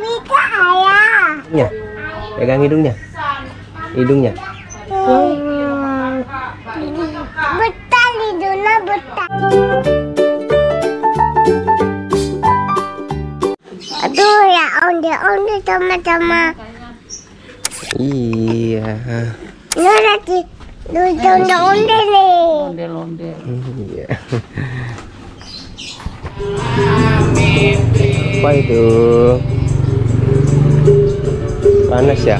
bisa ayah. Ya, pegang hidungnya. Hidungnya. Betal hidungnya betal. Aduh ya onde sama-sama. Iya. Ini lagi onde nih. Onde-onde. Iya. Apa itu? Panas ya?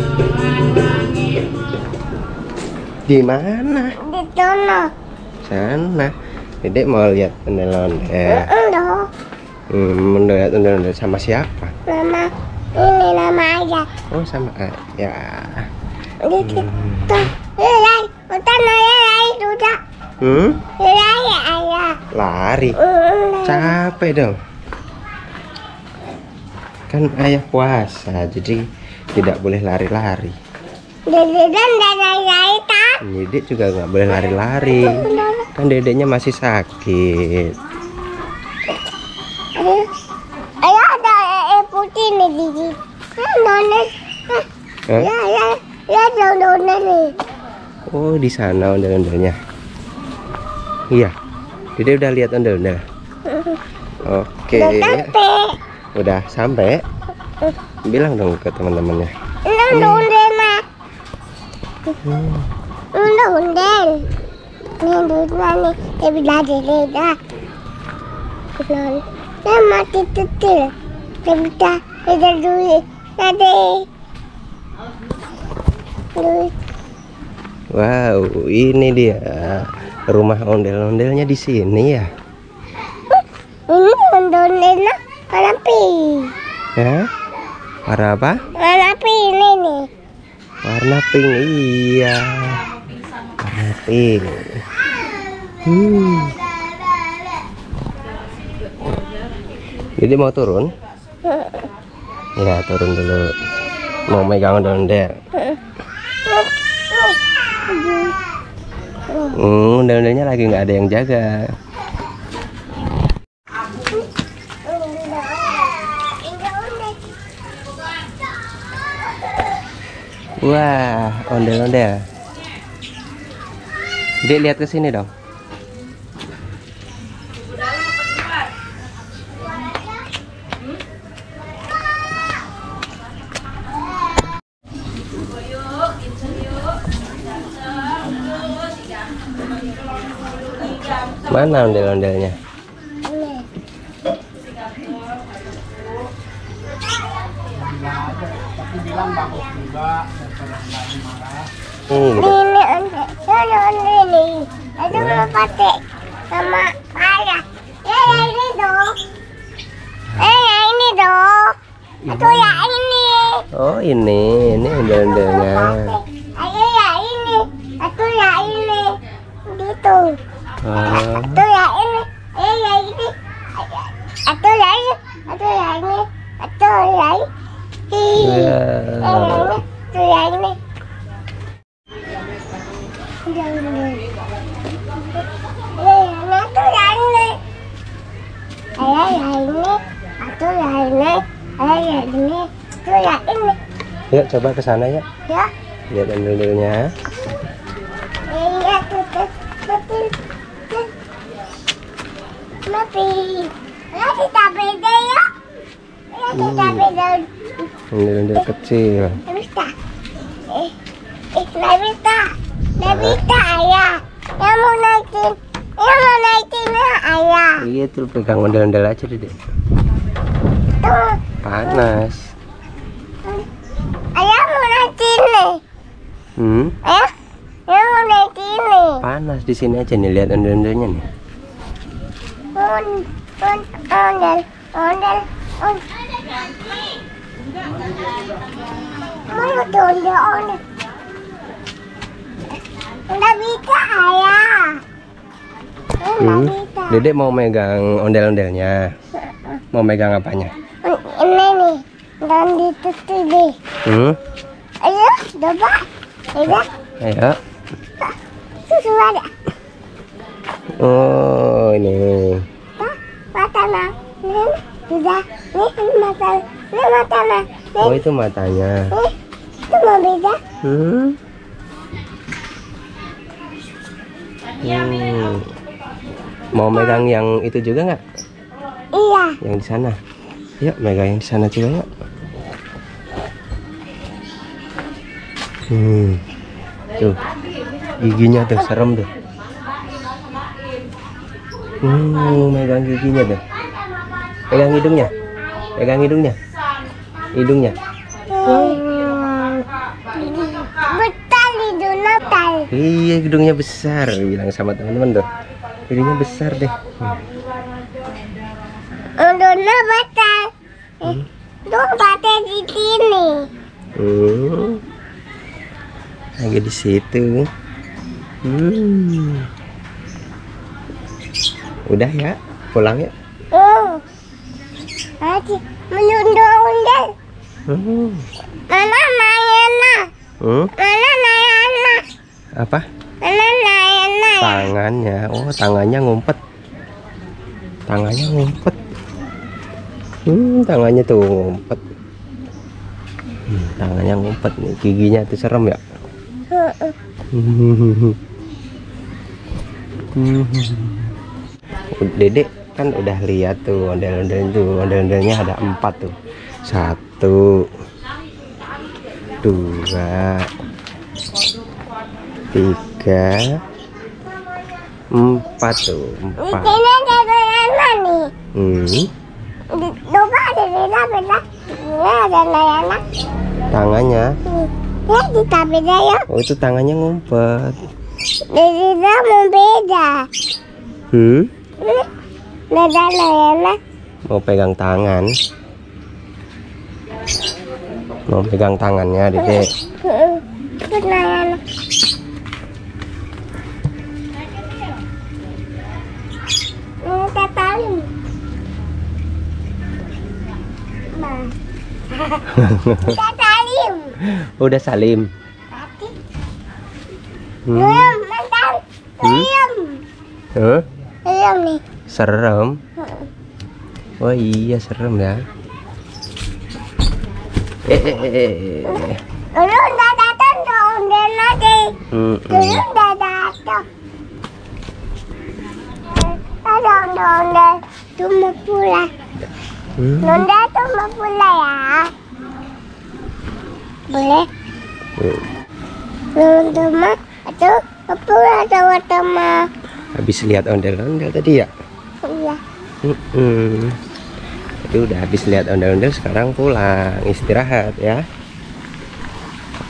Di mana? Di sana. Sana. Dedek mau lihat ondel-ondel. Enggak. Mau lihat ondel-ondel sama siapa? Mama, ini nama ayah. Oh, sama ayah. Di situ. Lelai, hutan lelai sudah. Lelai ayah. Lari. Capek dong. Kan ayah puasa, jadi tidak boleh lari-lari. Dedek dan lelai tak. Dedek juga nggak boleh lari-lari. Kan dedeknya masih sakit. Ayah ada putih nih di sini. Nona. Hah? Ya nona nih. Oh, di sana ondel-ondelnya. Iya. Dedek udah lihat ondel-ondel. Oke. Udah sampai. Bilang dong ke teman-temannya. Ondel mah. Ondel. Nih duduk nih. Tapi dah. Saya mati kecil. Kita duit. Tadi. Wow, ini dia rumah ondel-ondelnya di sini ya. Ini ondel-ondelnya warna pink. Ya? Warna apa? Warna pink ini nih. Warna pink, iya. Warna pink. Jadi mau turun? Ya, turun dulu. Mau megang ondel-ondel. Ondel-ondelnya lagi nggak ada yang jaga. Wah, ondel-ondel. Dek, lihat ke sini dong. Mana ondel-ondelnya? Ini ondel nih. Itu mau pakai sama ayah. Ini dong. Ini dong. Itu ya ini. Oh, ini ondel-ondelnya. Ayo ya ini. Itu ya ini. Gitu. Oh. Itu ya ini. Ya ini. Itu ya ini. Itu ya ini. Itu ya ini. Wow. Itu ya ini. Yuk, coba ke sana ya. Ya. Lihat ondel-ondelnya. Ondel-ondel kecil. Ayah. Yang mau naikin ayah. Iya, tuh pegang ondel-ondel aja deh. Tuh. Panas. Ayah mau naikin nih. Ayah mau naikin nih. Panas di sini aja nih, lihat ondel-ondelnya nih. Ondel. Mana tuh ondel. Nggak bisa ayah. Nggak bisa. Dedek mau megang ondel-ondelnya. Mau megang apanya? Ini nih. Dan ditutup deh. Ayo, coba. Ayo. Susu ada. Oh, ini. Mata nah. Sudah. Ini mata. Ini matanya. Oh, itu matanya. Itu mau beda. Mau megang yang itu juga nggak? Iya. Yang di sana. Yuk, megang yang di sana juga yuk. Tuh, giginya tuh serem tuh. Megang giginya tuh. Pegang hidungnya. Pegang hidungnya. Hidungnya. Besar hidungnya besar. Iya, hidungnya besar. Bilang sama teman-teman tuh. Hidungnya besar deh. Hidungnya besar. Tuh pakai di sini. Lagi di situ. Udah ya, pulang ya. Lagi menunduk-unduk. Mana Nayana? Mana Nayana? Apa? Mana Nayana? Tangannya. Oh, tangannya ngumpet. Tangannya ngumpet. Tangannya tuh ngumpet. Tangannya ngumpet nih. Giginya tuh serem ya. Dedek kan udah lihat tuh ondel-ondel itu. Ondel-ondelnya ada 4 tuh. 1, 2, 3, 4 tuh. 4. Ini ada Nayana nih. Lupa ada beda-beda. Ini ada Nayana. Tangannya. Ya kita beda ya. Oh, itu tangannya ngumpet. Beda mau beda. Beda Nayana. Mau pegang tangan. Mau pegang tangannya, Dedek. Itu Nayana. Ini tetalim. Tetalim. Udah salim. Belum, mantan. Belum. Belum nih. Serem. Oh iya, serem ya. Dulu udah datang tuh ondel lagi. Dulu udah datang. Ada ondel tuh mau pulang. Nunda tuh mau pulang ya. Boleh? Teman-teman, atau mau pulang sama teman. Habis lihat ondel-ondel tadi ya? Iya. Jadi udah habis lihat ondel-ondel, sekarang pulang istirahat ya.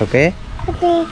Oke? Oke.